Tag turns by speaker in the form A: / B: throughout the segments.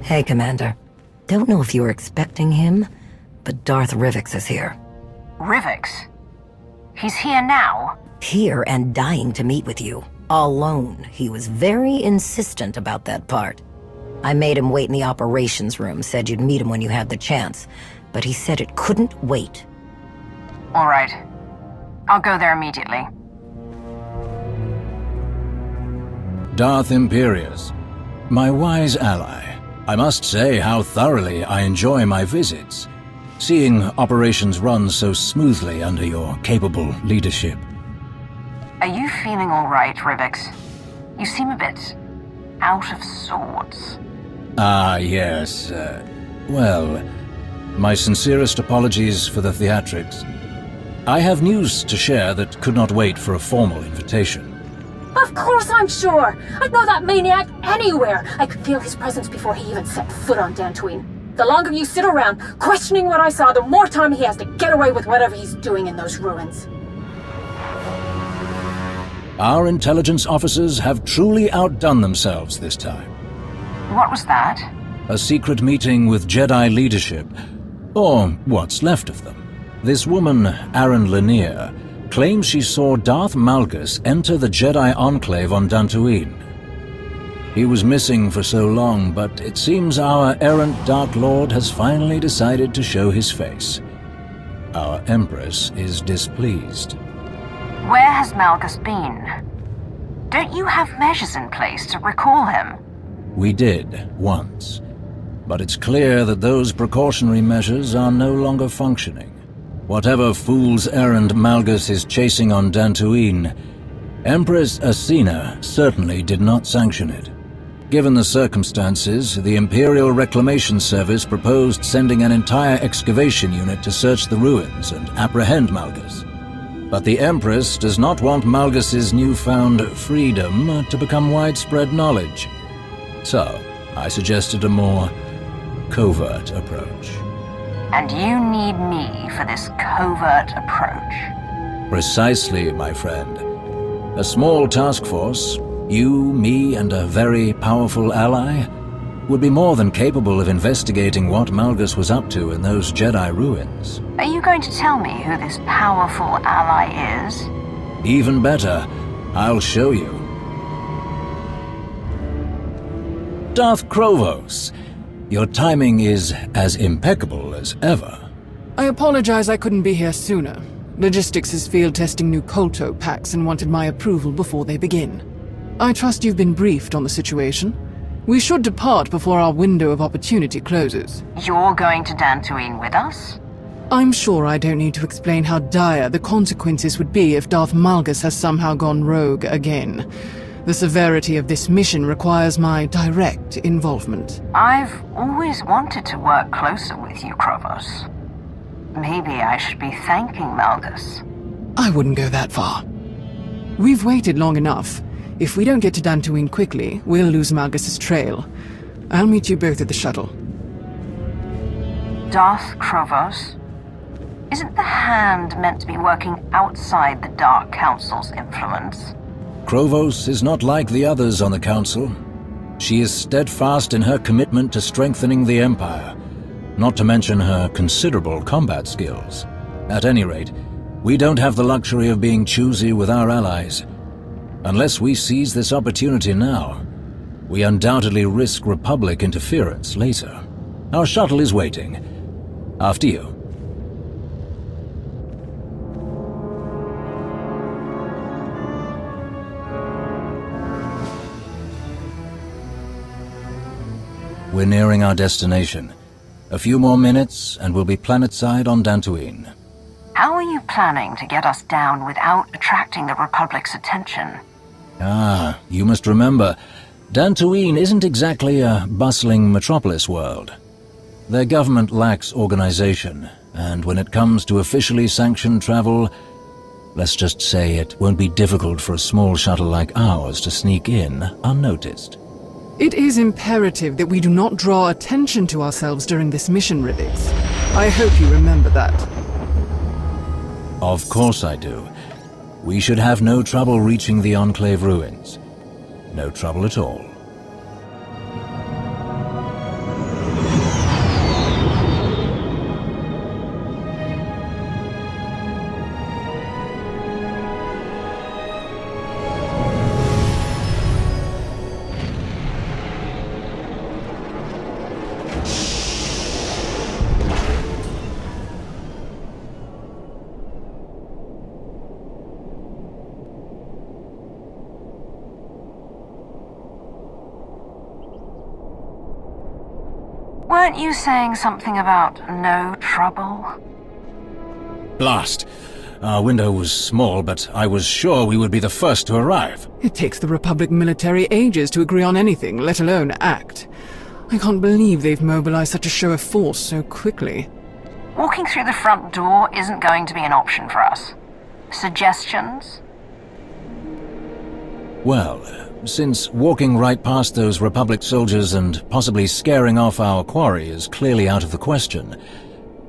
A: Hey, Commander. Don't know if you were expecting him, but Darth Rivix is here.
B: Rivix? He's here now?
A: Here and dying to meet with you. Alone. He was very insistent about that part. I made him wait in the operations room, said you'd meet him when you had the chance, but he said it couldn't wait.
B: All right. I'll go there immediately.
C: Darth Imperius, my wise ally. I must say how thoroughly I enjoy my visits, seeing operations run so smoothly under your capable leadership.
B: Are you feeling all right, Rivix? You seem a bit out of sorts.
C: Ah, yes. Well, my sincerest apologies for the theatrics. I have news to share that could not wait for a formal invitation.
D: Of course I'm sure! I'd know that maniac anywhere! I could feel his presence before he even set foot on Dantooine. The longer you sit around questioning what I saw, the more time he has to get away with whatever he's doing in those ruins.
C: Our intelligence officers have truly outdone themselves this time.
B: What was that?
C: A secret meeting with Jedi leadership, or what's left of them. This woman, Aaron Lanier, claims she saw Darth Malgus enter the Jedi Enclave on Dantooine. He was missing for so long, but it seems our errant Dark Lord has finally decided to show his face. Our Empress is displeased.
B: Where has Malgus been? Don't you have measures in place to recall him?
C: We did, once. But it's clear that those precautionary measures are no longer functioning. Whatever fool's errand Malgus is chasing on Dantooine, Empress Asina certainly did not sanction it. Given the circumstances, the Imperial Reclamation Service proposed sending an entire excavation unit to search the ruins and apprehend Malgus. But the Empress does not want Malgus's newfound freedom to become widespread knowledge. So, I suggested a more covert approach.
B: And you need me for this covert approach?
C: Precisely, my friend. A small task force, you, me, and a very powerful ally, would be more than capable of investigating what Malgus was up to in those Jedi ruins.
B: Are you going to tell me who this powerful ally is?
C: Even better, I'll show you. Darth Krovos, your timing is as impeccable as ever.
E: I apologize I couldn't be here sooner. Logistics is field testing new Kolto packs and wanted my approval before they begin. I trust you've been briefed on the situation. We should depart before our window of opportunity closes.
B: You're going to Dantooine with us?
E: I'm sure I don't need to explain how dire the consequences would be if Darth Malgus has somehow gone rogue again. The severity of this mission requires my direct involvement.
B: I've always wanted to work closer with you, Krovos. Maybe I should be thanking Malgus.
E: I wouldn't go that far. We've waited long enough. If we don't get to Dantooine quickly, we'll lose Malgus's trail. I'll meet you both at the shuttle.
B: Darth Krovos? Isn't the Hand meant to be working outside the Dark Council's influence?
C: Krovos is not like the others on the Council. She is steadfast in her commitment to strengthening the Empire, not to mention her considerable combat skills. At any rate, we don't have the luxury of being choosy with our allies. Unless we seize this opportunity now, we undoubtedly risk Republic interference later. Our shuttle is waiting. After you. We're nearing our destination. A few more minutes and we'll be planetside on Dantooine.
B: How are you planning to get us down without attracting the Republic's attention?
C: Ah, you must remember, Dantooine isn't exactly a bustling metropolis world. Their government lacks organization, and when it comes to officially sanctioned travel, let's just say it won't be difficult for a small shuttle like ours to sneak in unnoticed.
E: It is imperative that we do not draw attention to ourselves during this mission, Rivix. I hope you remember that.
C: Of course I do. We should have no trouble reaching the Enclave ruins. No trouble at all.
B: Weren't you saying something about no trouble?
C: Blast. Our window was small, but I was sure we would be the first to arrive.
E: It takes the Republic military ages to agree on anything, let alone act. I can't believe they've mobilized such a show of force so quickly.
B: Walking through the front door isn't going to be an option for us. Suggestions?
C: Well, since walking right past those Republic soldiers and possibly scaring off our quarry is clearly out of the question,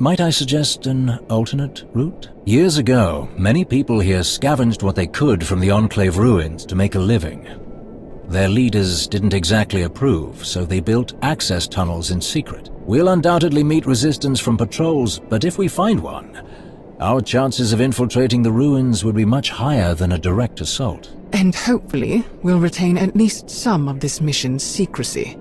C: might I suggest an alternate route? Years ago, many people here scavenged what they could from the Enclave ruins to make a living. Their leaders didn't exactly approve, so they built access tunnels in secret. We'll undoubtedly meet resistance from patrols, but if we find one, our chances of infiltrating the ruins would be much higher than a direct assault.
E: And hopefully, we'll retain at least some of this mission's secrecy.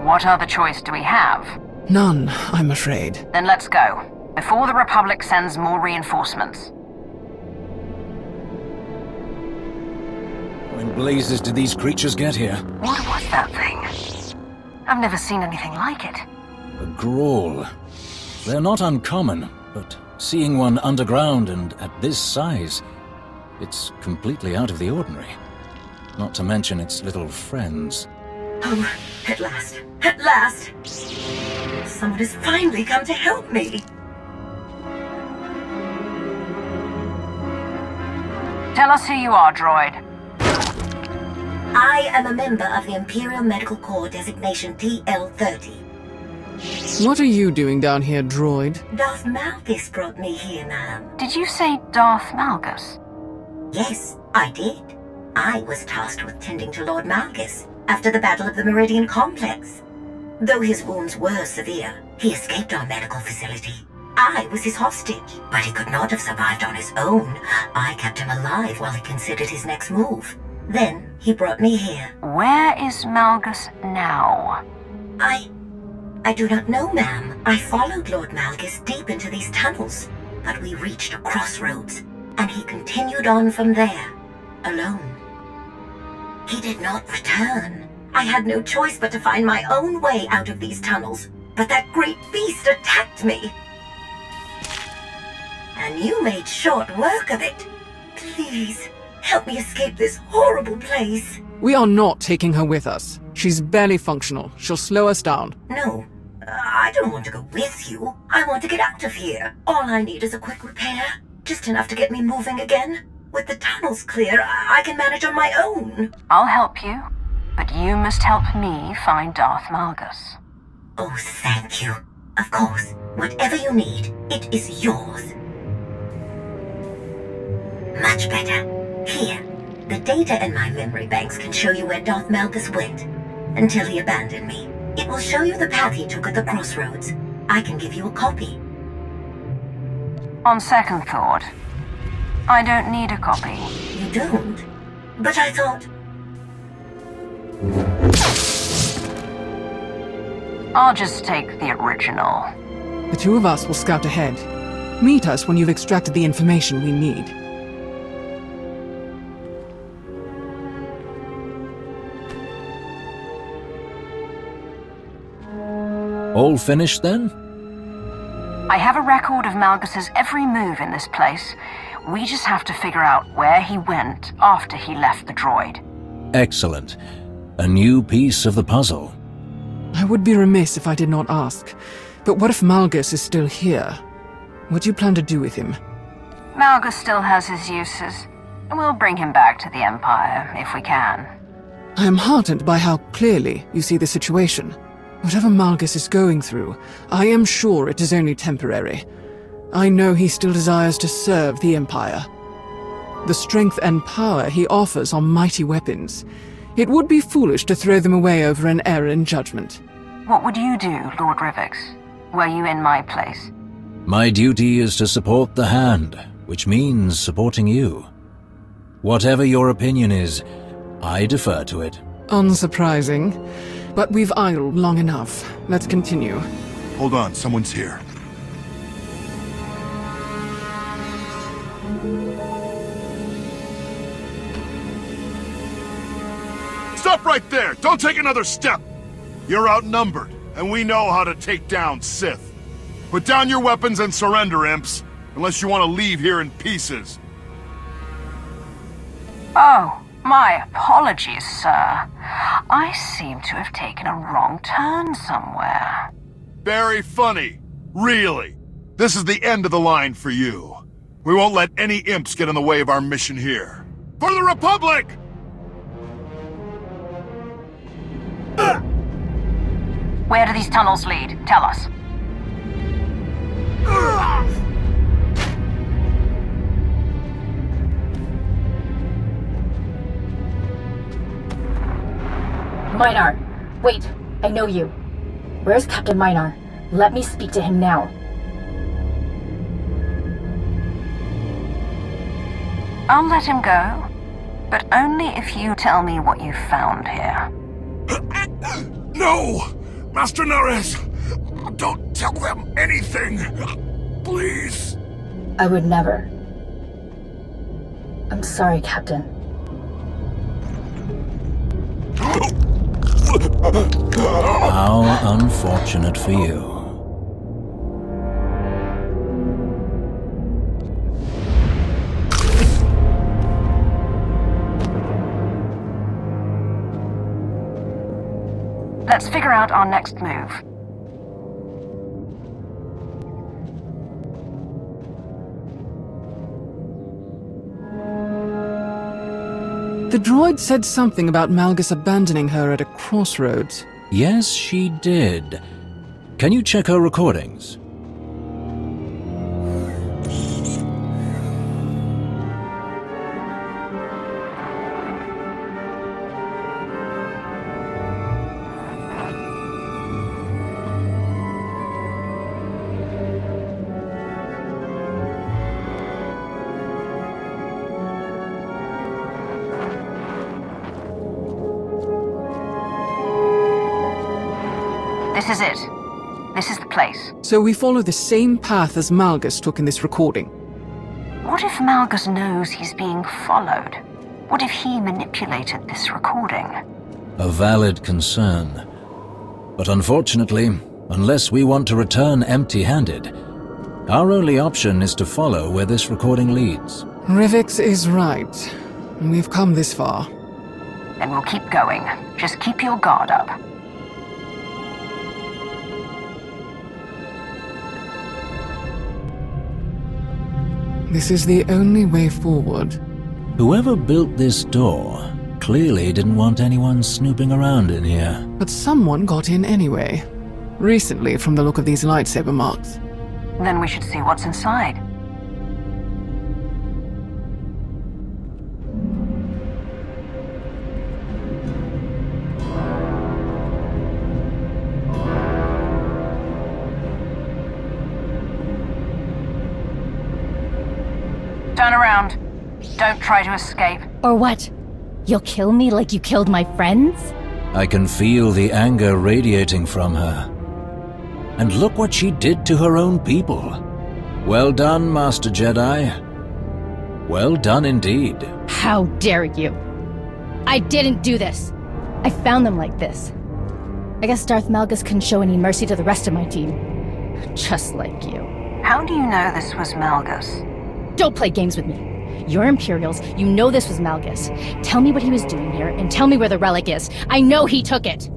B: What other choice do we have?
E: None, I'm afraid.
B: Then let's go, before the Republic sends more reinforcements.
C: When blazes did these creatures get here?
B: What was that thing? I've never seen anything like it.
C: A Grawl. They're not uncommon, but seeing one underground and at this size, it's completely out of the ordinary. Not to mention its little friends.
A: Oh, at last. At last! Someone has finally come to help me!
B: Tell us who you are, droid.
A: I am a member of the Imperial Medical Corps designation TL-30.
E: What are you doing down here, droid?
A: Darth Malgus brought me here, ma'am.
B: Did you say Darth Malgus?
A: Yes, I did. I was tasked with tending to Lord Malgus after the Battle of the Meridian Complex. Though his wounds were severe, he escaped our medical facility. I was his hostage, but he could not have survived on his own. I kept him alive while he considered his next move. Then he brought me here.
B: Where is Malgus now?
A: I do not know, ma'am. I followed Lord Malgus deep into these tunnels, but we reached a crossroads, and he continued on from there, alone. He did not return. I had no choice but to find my own way out of these tunnels, but that great beast attacked me. And you made short work of it. Please, help me escape this horrible place.
E: We are not taking her with us. She's barely functional. She'll slow us down.
A: No, I don't want to go with you. I want to get out of here. All I need is a quick repair. Just enough to get me moving again. With the tunnels clear, I can manage on my own.
B: I'll help you, but you must help me find Darth Malgus.
A: Oh, thank you. Of course, whatever you need, it is yours. Much better. Here, the data in my memory banks can show you where Darth Malgus went, until he abandoned me. It will show you the path he took at the crossroads. I can give you a copy.
B: On second thought, I don't need a copy.
A: You don't? But I thought...
B: I'll just take the original.
E: The two of us will scout ahead. Meet us when you've extracted the information we need.
C: All finished then?
B: I have a record of Malgus's every move in this place. We just have to figure out where he went after he left the droid.
C: Excellent. A new piece of the puzzle.
E: I would be remiss if I did not ask. But what if Malgus is still here? What do you plan to do with him?
B: Malgus still has his uses. We'll bring him back to the Empire, if we can.
E: I am heartened by how clearly you see the situation. Whatever Malgus is going through, I am sure it is only temporary. I know he still desires to serve the Empire. The strength and power he offers are mighty weapons. It would be foolish to throw them away over an error in judgment.
B: What would you do, Lord Rivix? Were you in my place?
C: My duty is to support the Hand, which means supporting you. Whatever your opinion is, I defer to it.
E: Unsurprising. But we've idled long enough. Let's continue.
F: Hold on, someone's here.
G: Stop
F: right there! Don't take another step! You're outnumbered, and we know how to take down Sith. Put down your weapons and surrender, imps, unless you want to leave here in pieces.
B: Oh, my apologies, sir. I seem to have taken a wrong turn somewhere.
F: Very funny. Really. This is the end of the line for you. We won't let any imps get in the way of our mission here. For the Republic!
B: Where do these tunnels lead? Tell us.
D: Minar, wait, I know you. Where's Captain Minar? Let me speak to him now.
B: I'll let him go, but only if you tell me what you found here.
F: No! Master Nares! Don't tell them anything! Please!
D: I would never. I'm sorry, Captain.
C: How unfortunate for you.
B: Let's figure out our next move.
E: The droid said something about Malgus abandoning her at a crossroads.
C: Yes, she did. Can you check her recordings?
B: This is it. This is the place.
E: So we follow the same path as Malgus took in this recording.
B: What if Malgus knows he's being followed? What if he manipulated this recording?
C: A valid concern. But unfortunately, unless we want to return empty-handed, our only option is to follow where this recording leads.
E: Rivix is right. We've come this far.
B: Then we'll keep going. Just keep your guard up.
E: This is the only way forward.
C: Whoever built this door clearly didn't want anyone snooping around in here.
E: But someone got in anyway. Recently, from the look of these lightsaber marks.
B: Then we should see what's inside. Turn around. Don't try to escape.
G: Or what? You'll kill me like you killed my friends?
C: I can feel the anger radiating from her. And look what she did to her own people. Well done, Master Jedi. Well done indeed.
G: How dare you? I didn't do this. I found them like this. I guess Darth Malgus couldn't show any mercy to the rest of my team. Just like you.
B: How do you know this was Malgus?
G: Don't play games with me. You're Imperials, you know this was Malgus. Tell me what he was doing here, and tell me where the relic is. I know he took it!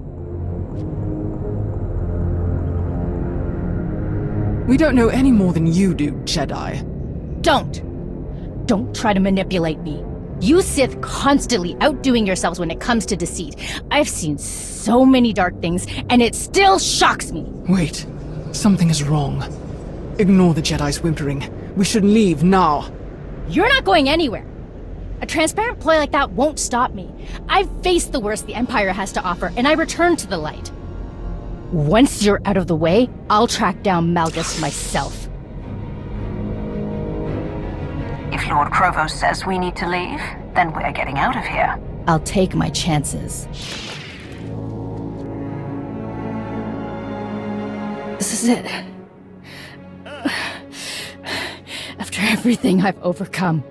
E: We don't know any more than you do, Jedi.
G: Don't try to manipulate me. You Sith constantly outdoing yourselves when it comes to deceit. I've seen so many dark things, and it still shocks me.
E: Wait, something is wrong. Ignore the Jedi's whimpering. We should leave now.
G: You're not going anywhere. A transparent ploy like that won't stop me. I've faced the worst the Empire has to offer, and I return to the light. Once you're out of the way, I'll track down Malgus myself.
B: If Lord Krovos says we need to leave, then we're getting out of here.
G: I'll take my chances. This is it. After everything I've overcome.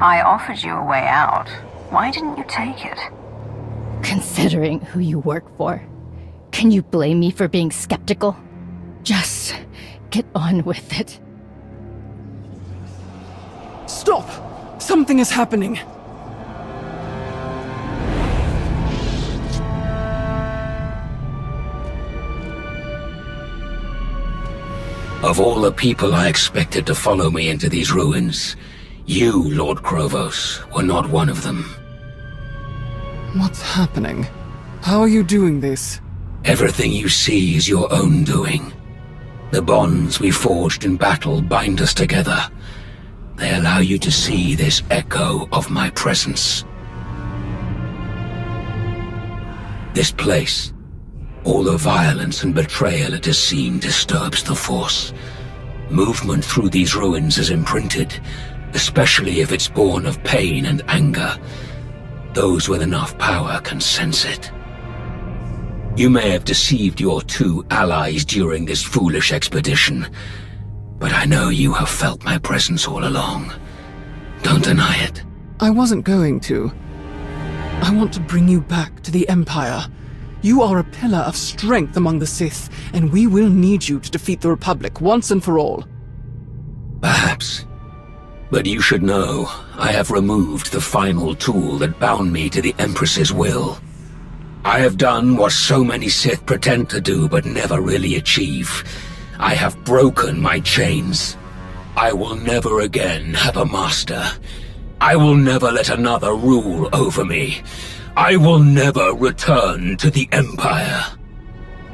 B: I offered you a way out. Why didn't you take it?
G: Considering who you work for, can you blame me for being skeptical? Just get on with it.
E: Stop! Something is happening.
H: Of all the people I expected to follow me into these ruins, you, Lord Krovos, were not one of them.
E: What's happening? How are you doing this?
H: Everything you see is your own doing. The bonds we forged in battle bind us together. They allow you to see this echo of my presence. This place, all the violence and betrayal it has seen, disturbs the Force. Movement through these ruins is imprinted, especially if it's born of pain and anger. Those with enough power can sense it. You may have deceived your two allies during this foolish expedition, but I know you have felt my presence all along. Don't deny it.
E: I wasn't going to. I want to bring you back to the Empire. You are a pillar of strength among the Sith, and we will need you to defeat the Republic once and for all.
H: Perhaps. But you should know, I have removed the final tool that bound me to the Empress's will. I have done what so many Sith pretend to do but never really achieve. I have broken my chains. I will never again have a master. I will never let another rule over me. I will never return to the Empire.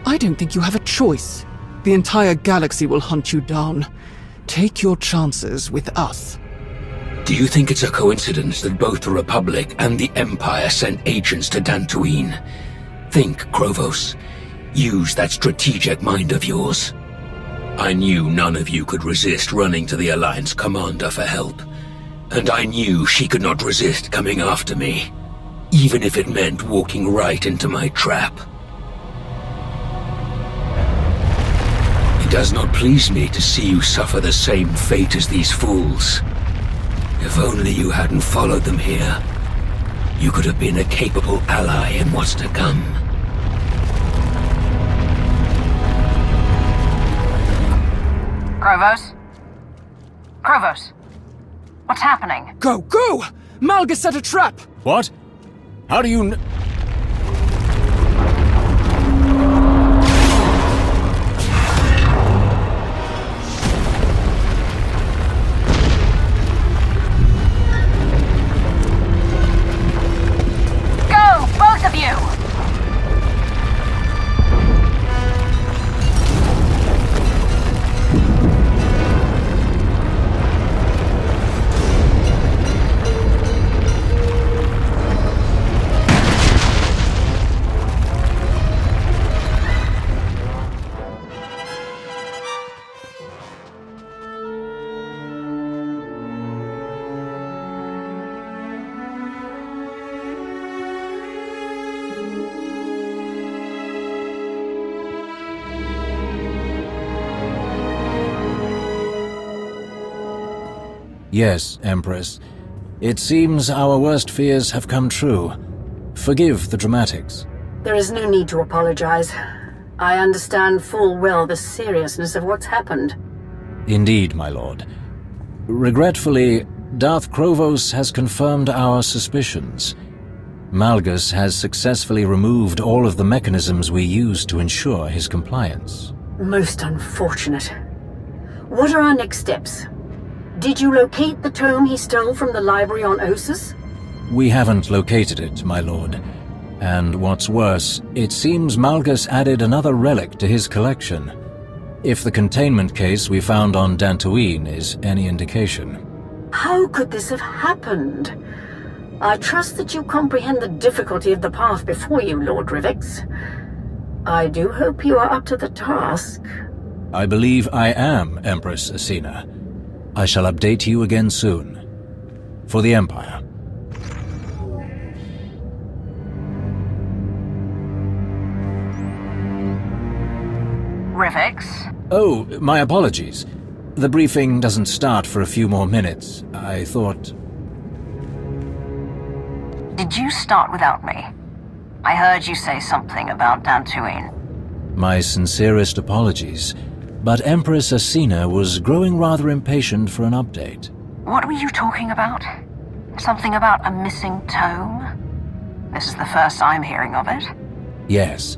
E: I don't think you have a choice. The entire galaxy will hunt you down. Take your chances with us.
H: Do you think it's a coincidence that both the Republic and the Empire sent agents to Dantooine? Think, Krovos. Use that strategic mind of yours. I knew none of you could resist running to the Alliance Commander for help. And I knew she could not resist coming after me, even if it meant walking right into my trap. It does not please me to see you suffer the same fate as these fools. If only you hadn't followed them here, you could have been a capable ally in what's to come.
B: Krovos? Krovos? What's happening?
E: Go! Go! Malgus set a trap!
C: What? How do you
B: Go, both of you!
C: Yes, Empress. It seems our worst fears have come true. Forgive the dramatics.
I: There is no need to apologize. I understand full well the seriousness of what's happened.
C: Indeed, my lord. Regretfully, Darth Krovos has confirmed our suspicions. Malgus has successfully removed all of the mechanisms we used to ensure his compliance.
I: Most unfortunate. What are our next steps? Did you locate the tome he stole from the library on Ossus?
C: We haven't located it, my lord. And what's worse, it seems Malgus added another relic to his collection. If the containment case we found on Dantooine is any indication.
I: How could this have happened? I trust that you comprehend the difficulty of the path before you, Lord Rivix. I do hope you are up to the task.
C: I believe I am, Empress Asina. I shall update you again soon. For the Empire.
B: Rivix?
C: Oh, my apologies. The briefing doesn't start for a few more minutes. I thought...
B: Did you start without me? I heard you say something about Dantooine.
C: My sincerest apologies, but Empress Asina was growing rather impatient for an update.
B: What were you talking about? Something about a missing tome? This is the first I'm hearing of it.
C: Yes.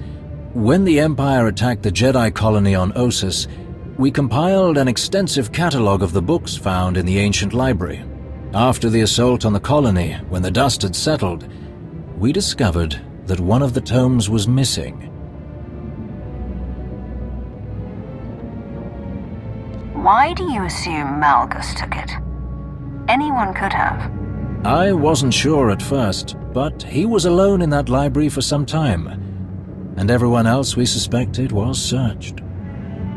C: When the Empire attacked the Jedi colony on Ossus, we compiled an extensive catalogue of the books found in the ancient library. After the assault on the colony, when the dust had settled, we discovered that one of the tomes was missing.
B: Why do you assume Malgus took it? Anyone could have.
C: I wasn't sure at first, but he was alone in that library for some time, and everyone else we suspected was searched.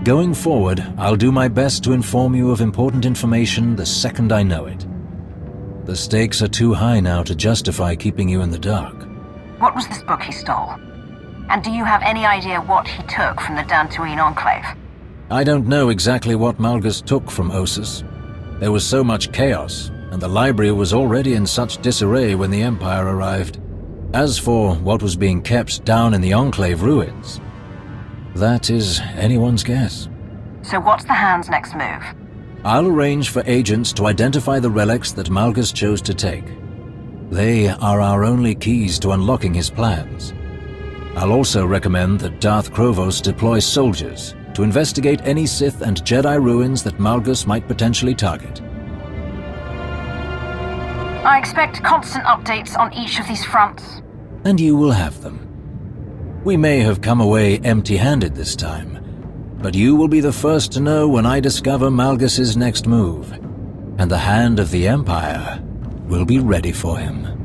C: Going forward, I'll do my best to inform you of important information the second I know it. The stakes are too high now to justify keeping you in the dark.
B: What was this book he stole? And do you have any idea what he took from the Dantooine Enclave?
C: I don't know exactly what Malgus took from Ossus. There was so much chaos, and the library was already in such disarray when the Empire arrived. As for what was being kept down in the Enclave ruins, that is anyone's guess.
B: So what's the Hand's next move?
C: I'll arrange for agents to identify the relics that Malgus chose to take. They are our only keys to unlocking his plans. I'll also recommend that Darth Krovos deploy soldiers to investigate any Sith and Jedi ruins that Malgus might potentially target.
B: I expect constant updates on each of these fronts.
C: And you will have them. We may have come away empty-handed this time, but you will be the first to know when I discover Malgus's next move, and the Hand of the Empire will be ready for him.